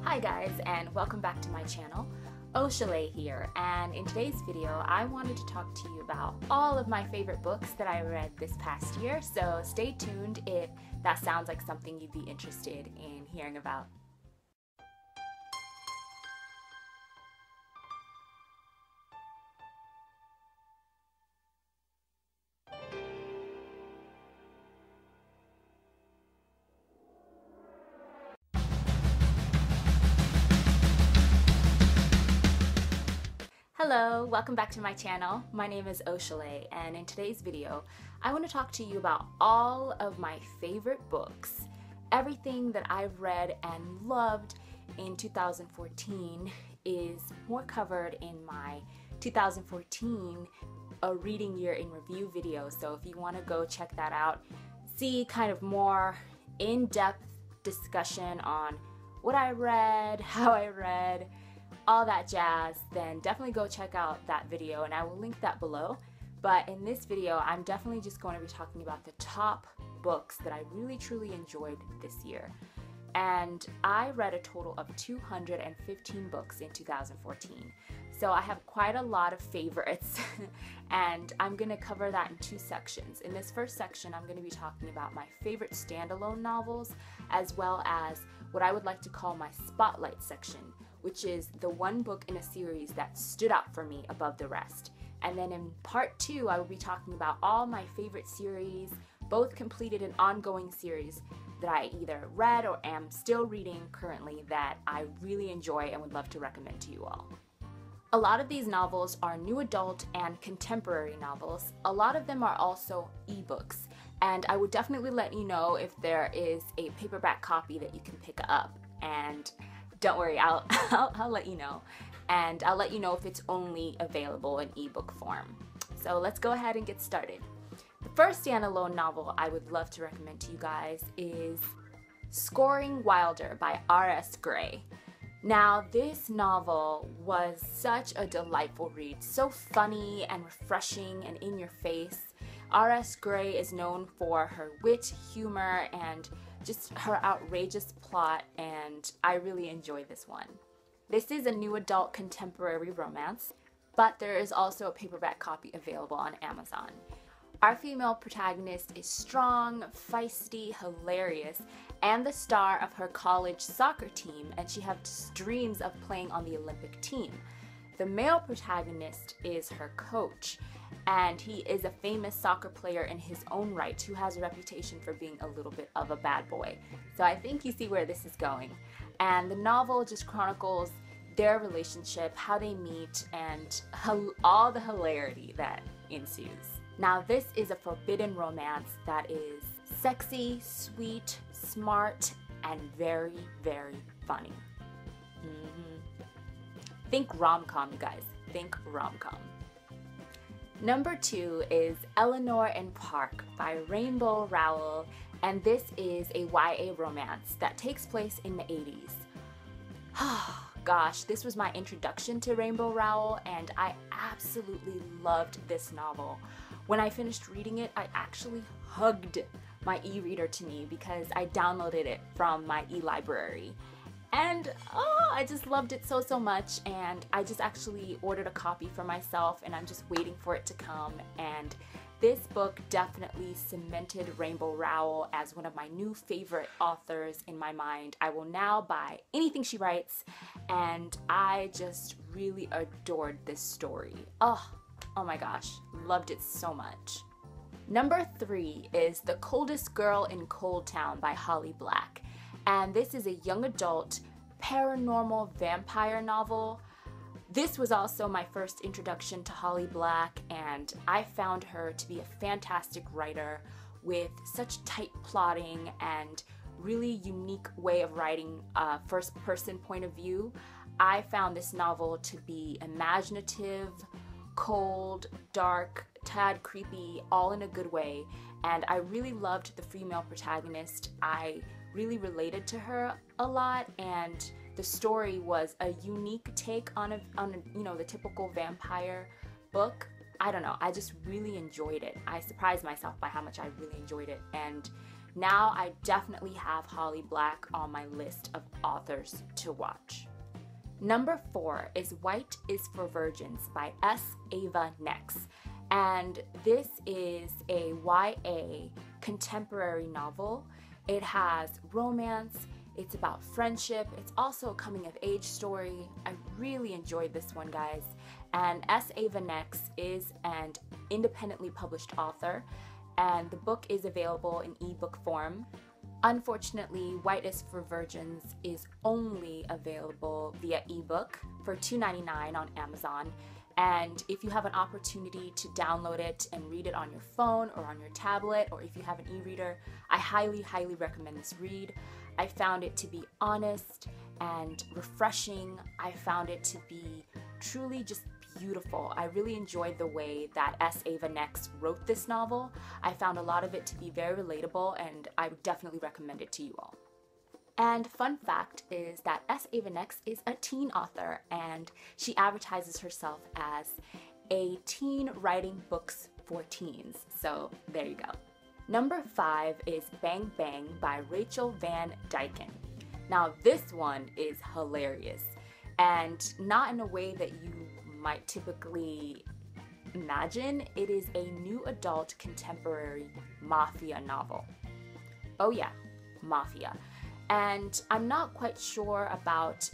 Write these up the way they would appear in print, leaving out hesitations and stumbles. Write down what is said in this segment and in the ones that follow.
Hi guys, and welcome back to my channel. Oshale here, and in today's video I wanted to talk to you about all of my favorite books that I read this past year, so stay tuned if that sounds like something you'd be interested in hearing about. Hello, welcome back to my channel. My name is Oshale, and in today's video I want to talk to you about all of my favorite books. Everything that I've read and loved in 2014 is more covered in my 2014 A Reading Year in Review video, so if you want to go check that out, see kind of more in-depth discussion on what I read, how I read, all that jazz, then definitely go check out that video and I will link that below. But in this video, I'm definitely just going to be talking about the top books that I really truly enjoyed this year. And I read a total of 215 books in 2014. So I have quite a lot of favorites and I'm going to cover that in two sections. In this first section, I'm going to be talking about my favorite standalone novels, as well as what I would like to call my spotlight section, which is the one book in a series that stood out for me above the rest. And then in part two, I will be talking about all my favorite series, both completed and ongoing series that I either read or am still reading currently that I really enjoy and would love to recommend to you all. A lot of these novels are new adult and contemporary novels. A lot of them are also ebooks, and I would definitely let you know if there is a paperback copy that you can pick up. And don't worry, I'll let you know, and I'll let you know if it's only available in ebook form. So let's go ahead and get started. The first standalone novel I would love to recommend to you guys is Scoring Wilder by R.S. Gray. Now, this novel was such a delightful read, so funny and refreshing and in your face. R.S. Gray is known for her wit, humor, and just her outrageous plot, and I really enjoy this one. This is a new adult contemporary romance, but there is also a paperback copy available on Amazon. Our female protagonist is strong, feisty, hilarious, and the star of her college soccer team, and she has dreams of playing on the Olympic team. The male protagonist is her coach, and he is a famous soccer player in his own right who has a reputation for being a little bit of a bad boy. So I think you see where this is going. And the novel just chronicles their relationship, how they meet, and all the hilarity that ensues. Now, this is a forbidden romance that is sexy, sweet, smart, and very, very funny. Think rom-com, you guys. Think rom-com. Number 2 is Eleanor and Park by Rainbow Rowell, and this is a YA romance that takes place in the 80s. Gosh, this was my introduction to Rainbow Rowell, and I absolutely loved this novel. When I finished reading it, I actually hugged my e-reader to me because I downloaded it from my e-library. And I just loved it so much, and I just actually ordered a copy for myself, and I'm just waiting for it to come. And this book definitely cemented Rainbow Rowell as one of my new favorite authors in my mind. I will now buy anything she writes, and I just really adored this story. Oh my gosh, loved it so much. Number 3 is The Coldest Girl in Cold Town by Holly Black. And this is a young adult paranormal vampire novel. This was also my first introduction to Holly Black, and I found her to be a fantastic writer with such tight plotting and really unique way of writing a first-person point of view. I found this novel to be imaginative, cold, dark, tad creepy, all in a good way, and I really loved the female protagonist. I really related to her a lot, and the story was a unique take on the typical vampire book. I don't know, I just really enjoyed it. I surprised myself by how much I really enjoyed it, and Now I definitely have Holly Black on my list of authors to watch. Number 4 is White is for Virgins by S. Ava Nex. And this is a YA contemporary novel. It has romance, it's about friendship, it's also a coming of age story. I really enjoyed this one, guys. And S. Ava Nex is an independently published author, and the book is available in ebook form. Unfortunately, White is for Virgins is only available via ebook for $2.99 on Amazon. And if you have an opportunity to download it and read it on your phone or on your tablet, or if you have an e-reader, I highly, highly recommend this read. I found it to be honest and refreshing. I found it to be truly just beautiful. I really enjoyed the way that S. Ava Nex wrote this novel. I found a lot of it to be very relatable, and I would definitely recommend it to you all. And fun fact is that S. Ava Nex is a teen author, and she advertises herself as a teen writing books for teens. So there you go. Number 5 is Bang Bang by Rachel Van Dyken. Now this one is hilarious, and not in a way that you might typically imagine. It is a new adult contemporary mafia novel. Oh yeah, mafia. And I'm not quite sure about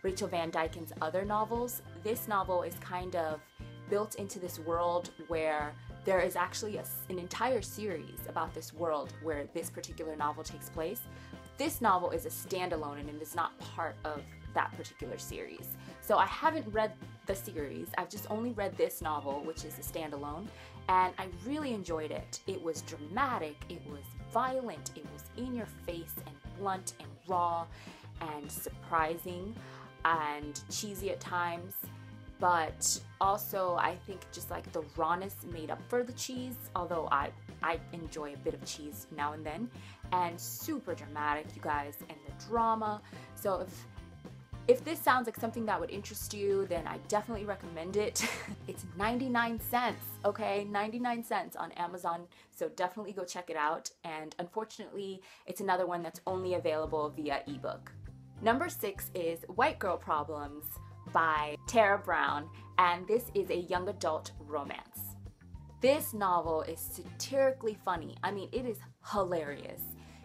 Rachel Van Dyken's other novels. This novel is kind of built into this world where there is actually an entire series about this world where this particular novel takes place. This novel is a standalone and it is not part of that particular series. So I haven't read the series, I've just only read this novel, which is a standalone, and I really enjoyed it. It was dramatic, it was violent, it was in your face and blunt and raw and surprising and cheesy at times, but also I think just like the rawness made up for the cheese, although I enjoy a bit of cheese now and then, and super dramatic, you guys, and the drama. So if this sounds like something that would interest you, then I definitely recommend it. It's 99 cents, okay? 99 cents on Amazon, so definitely go check it out. And unfortunately, it's another one that's only available via ebook. Number 6 is White Girl Problems by Tara Brown, and this is a young adult romance. This novel is satirically funny. I mean, it is hilarious.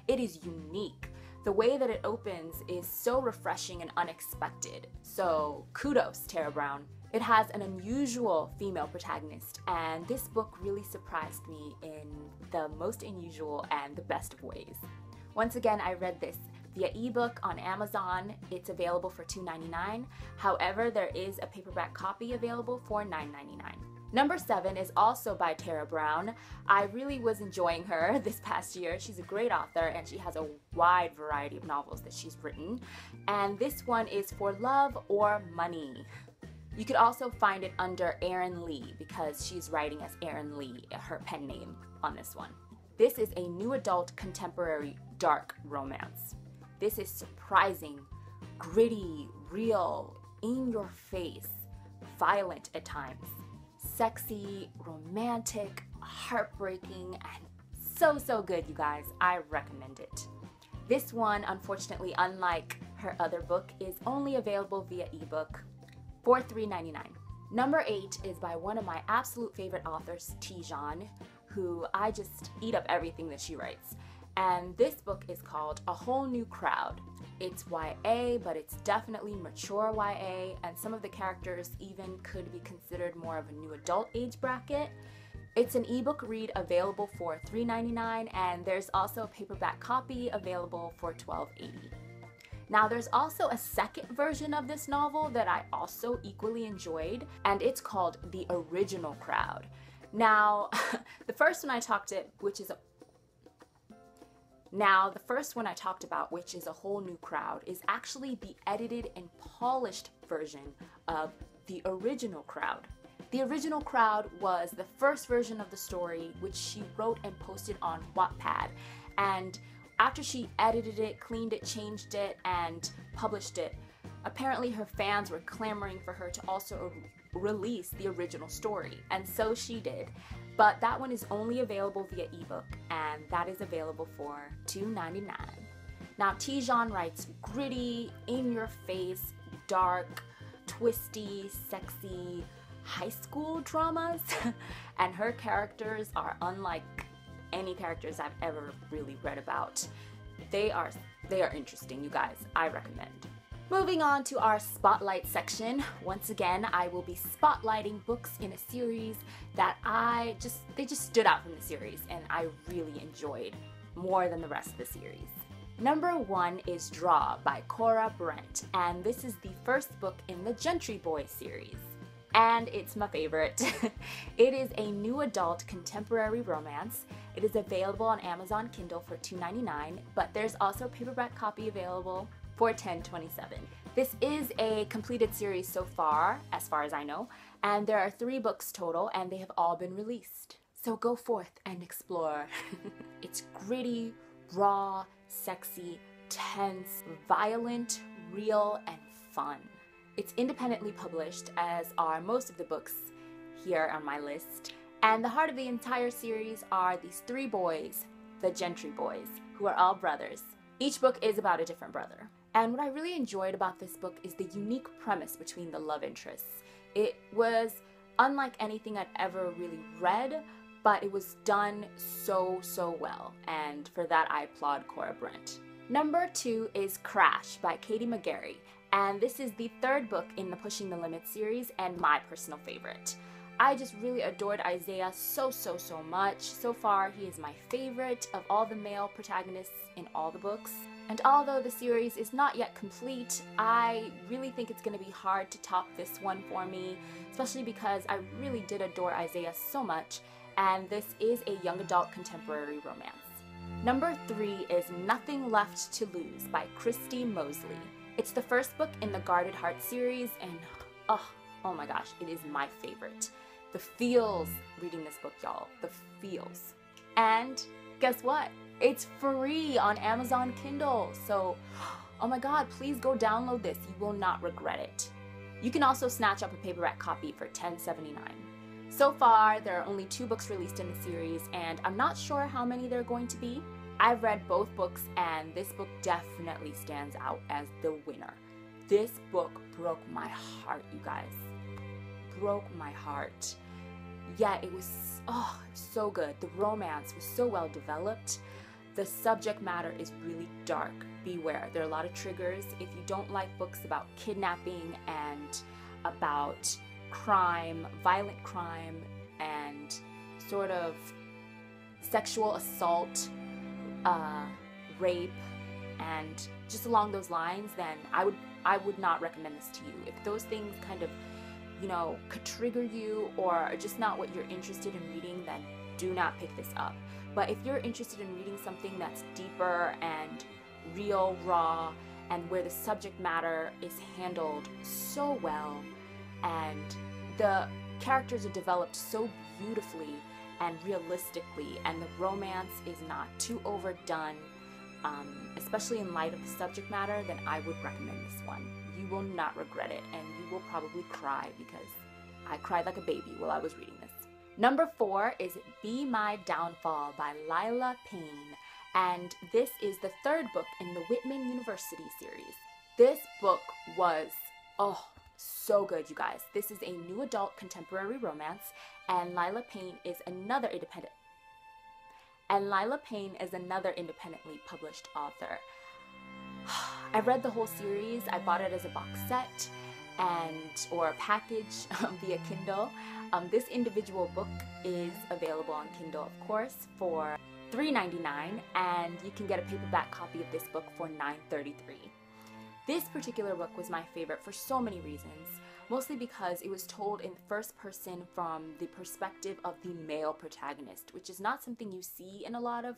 It is unique. The way that it opens is so refreshing and unexpected. So kudos, Tara Brown. It has an unusual female protagonist, and this book really surprised me in the most unusual and the best of ways. Once again, I read this via ebook on Amazon. It's available for $2.99. However, there is a paperback copy available for $9.99. Number 7 is also by Tara Brown. I really was enjoying her this past year. She's a great author and she has a wide variety of novels that she's written. And this one is For Love or Money. You could also find it under Erin Lee because she's writing as Erin Lee, her pen name on this one. This is a new adult contemporary dark romance. This is surprising, gritty, real, in your face, violent at times. Sexy, romantic, heartbreaking, and so good, you guys. I recommend it. This one, unfortunately, unlike her other book, is only available via ebook for $3.99. Number 8 is by one of my absolute favorite authors, Tijan, who I just eat up everything that she writes. And this book is called A Whole New Crowd. It's YA, but it's definitely mature YA, and some of the characters even could be considered more of a new adult age bracket. It's an ebook read available for $3.99, and there's also a paperback copy available for $12.80. Now there's also a second version of this novel that I also equally enjoyed, and it's called The Original Crowd. Now, the first one I talked about, which is A Whole New Crowd, is actually the edited and polished version of The Original Crowd. The Original Crowd was the first version of the story, which she wrote and posted on Wattpad. And after she edited it, cleaned it, changed it, and published it, apparently her fans were clamoring for her to also release the original story, and so she did. but that one is only available via ebook, and that is available for $2.99. Now, Tijan writes gritty, in-your-face, dark, twisty, sexy high school dramas, and her characters are unlike any characters I've ever really read about. They are interesting, you guys. I recommend. Moving on to our spotlight section. Once again, I will be spotlighting books in a series that they just stood out from the series and I really enjoyed more than the rest of the series. Number 1 is Draw by Cora Brent, and this is the first book in the Gentry Boys series. And it's my favorite. It is a new adult contemporary romance. It is available on Amazon Kindle for $2.99, but there's also a paperback copy available for $10.27. This is a completed series so far as I know, and there are 3 books total, and they have all been released. So go forth and explore. It's gritty, raw, sexy, tense, violent, real, and fun. It's independently published, as are most of the books here on my list. And the heart of the entire series are these 3 boys, the Gentry Boys, who are all brothers. Each book is about a different brother. And what I really enjoyed about this book is the unique premise between the love interests. It was unlike anything I'd ever really read, but it was done so well, and for that I applaud Cora Brent. Number 2 is Crash by Katie McGarry, and this is the 3rd book in the Pushing the Limits series and my personal favorite. I just really adored Isaiah so much. So far, he is my favorite of all the male protagonists in all the books. And although the series is not yet complete, I really think it's going to be hard to top this one for me, especially because I really did adore Isaiah so much, and this is a young adult contemporary romance. Number 3 is Nothing Left to Lose by Christy Mosley. It's the first book in the Guarded Heart series, and oh my gosh, it is my favorite. The feels reading this book, y'all. The feels. And guess what? It's free on Amazon Kindle. So, oh my god, please go download this. You will not regret it. You can also snatch up a paperback copy for $10.79. So far, there are only 2 books released in the series, and I'm not sure how many there are going to be. I've read both books, and this book definitely stands out as the winner. This book broke my heart, you guys. Broke my heart. Yeah, it was so good. The romance was so well developed. The subject matter is really dark. Beware, there are a lot of triggers. If you don't like books about kidnapping and about crime, violent crime, and sort of sexual assault, rape, and just along those lines, then I would not recommend this to you. If those things kind of, could trigger you or are just not what you're interested in reading, then do not pick this up. But if you're interested in reading something that's deeper and real, raw, and where the subject matter is handled so well, and the characters are developed so beautifully and realistically, and the romance is not too overdone, especially in light of the subject matter, then I would recommend this one. You will not regret it, and you will probably cry, because I cried like a baby while I was reading this. Number 4 is Be My Downfall by Lila Payne, and this is the 3rd book in the Whitman University series. This book was, so good, you guys. This is a new adult contemporary romance, and Lila Payne is another independently published author. I read the whole series. I bought it as a box set or a package via Kindle. This individual book is available on Kindle, of course, for $3.99, and you can get a paperback copy of this book for $9.33. This particular book was my favorite for so many reasons, mostly because it was told in first person from the perspective of the male protagonist, which is not something you see in a lot of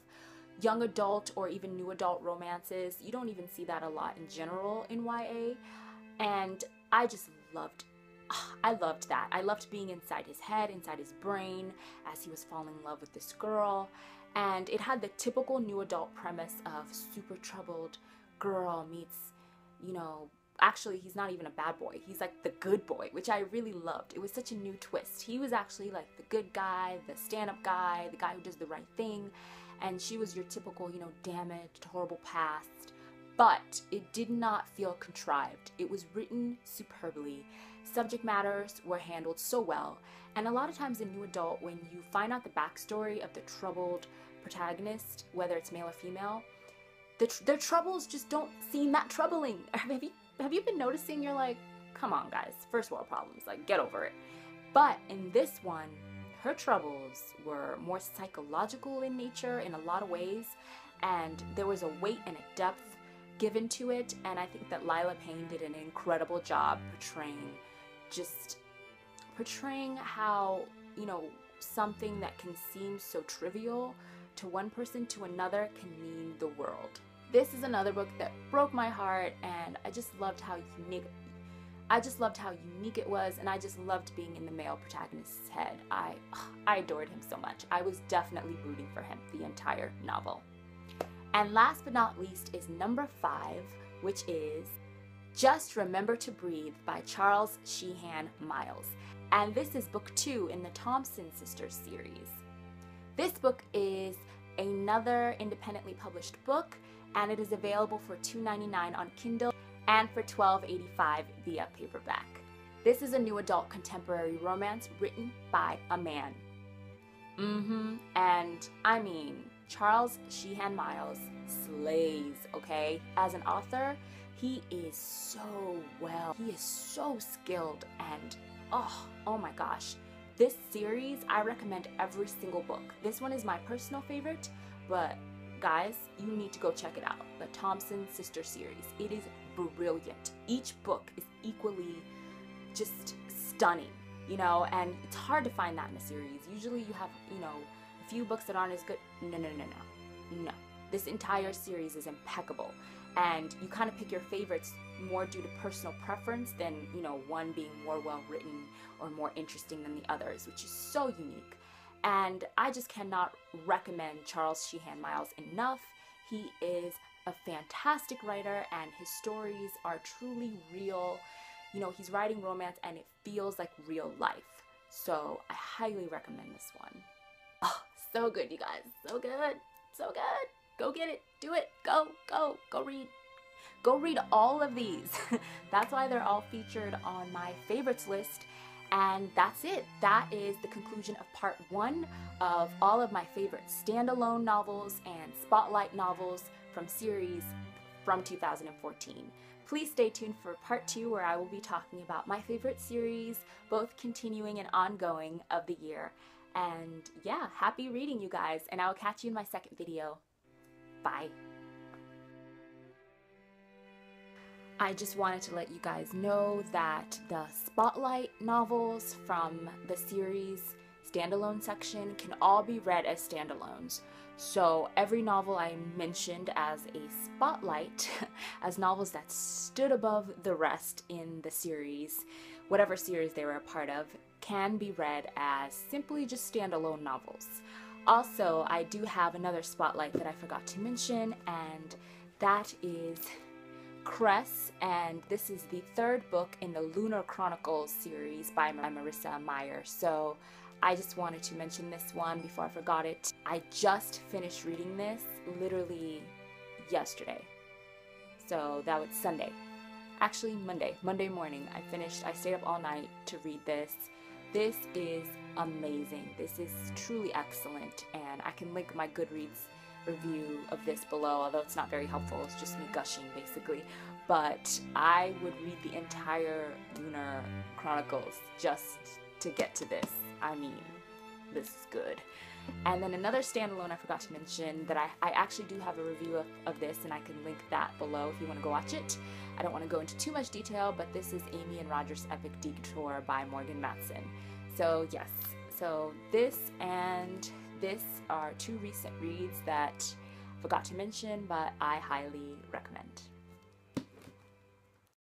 young adult or even new adult romances. You don't even see that a lot in general in YA, and I just loved that. I loved being inside his head, inside his brain, as he was falling in love with this girl, and it had the typical new adult premise of super troubled girl meets, actually, he's not even a bad boy. He's like the good boy, which I really loved. It was such a new twist. He was actually like the good guy, the stand-up guy, the guy who does the right thing, and she was your typical, you know, damaged, horrible past. But it did not feel contrived. It was written superbly. Subject matters were handled so well, and a lot of times in new adult, when you find out the backstory of the troubled protagonist, whether it's male or female, their troubles just don't seem that troubling. Have you been noticing? You're like, come on guys, first world problems, like get over it. But in this one, her troubles were more psychological in nature in a lot of ways, and there was a weight and a depth given to it, and I think that Lila Payne did an incredible job portraying how, you know, something that can seem so trivial to one person to another can mean the world. This is another book that broke my heart, and I just loved how unique it was, and I just loved being in the male protagonist's head. I adored him so much. I was definitely rooting for him the entire novel. And last but not least is number 5, which is Just Remember to Breathe by Charles Sheehan-Miles. And this is book 2 in the Thompson Sisters series. This book is another independently published book, and it is available for $2.99 on Kindle and for $12.85 via paperback. This is a new adult contemporary romance written by a man. And I mean, Charles Sheehan-Miles slays, okay? As an author, he is so skilled, and oh my gosh. This series, I recommend every single book. This one is my personal favorite, but guys, you need to go check it out. The Thompson Sister series. It is brilliant. Each book is equally just stunning, you know, and it's hard to find that in a series. Usually you have, you know, a few books that aren't as good. No. This entire series is impeccable, and you kind of pick your favorites more due to personal preference than, you know, one being more well written or more interesting than the others, which is so unique. And I just cannot recommend Charles Sheehan-Miles enough. He is a fantastic writer, and his stories are truly real. You know, he's writing romance and it feels like real life. So I highly recommend this one. Oh, so good, you guys. So good. So good. Go get it. Do it. Go read. Go read all of these. That's why they're all featured on my favorites list. And that's it. That is the conclusion of part 1 of all of my favorite standalone novels and spotlight novels from series from 2014. Please stay tuned for part 2, where I will be talking about my favorite series, both continuing and ongoing, of the year. And yeah, happy reading, you guys, and I will catch you in my second video. Bye. I just wanted to let you guys know that the spotlight novels from the series standalone section can all be read as standalones. So every novel I mentioned as a spotlight, as novels that stood above the rest in the series, whatever series they were a part of, can be read as simply just standalone novels. Also, I do have another spotlight that I forgot to mention, and that is Cress, and this is the 3rd book in the Lunar Chronicles series by Marissa Meyer. So I just wanted to mention this one before I forgot it. I just finished reading this literally yesterday. So that was Sunday. Actually Monday morning. I stayed up all night to read this. This is amazing. This is truly excellent, and I can link my Goodreads review of this below, although it's not very helpful. It's just me gushing basically. But I would read the entire Lunar Chronicles just to get to this. I mean, this is good. And then another standalone I forgot to mention that I actually do have a review of this, and I can link that below if you want to go watch it. I don't want to go into too much detail, but this is Amy and Roger's Epic Detour by Morgan Matson. So yes, so this and this are 2 recent reads that I forgot to mention, but I highly recommend.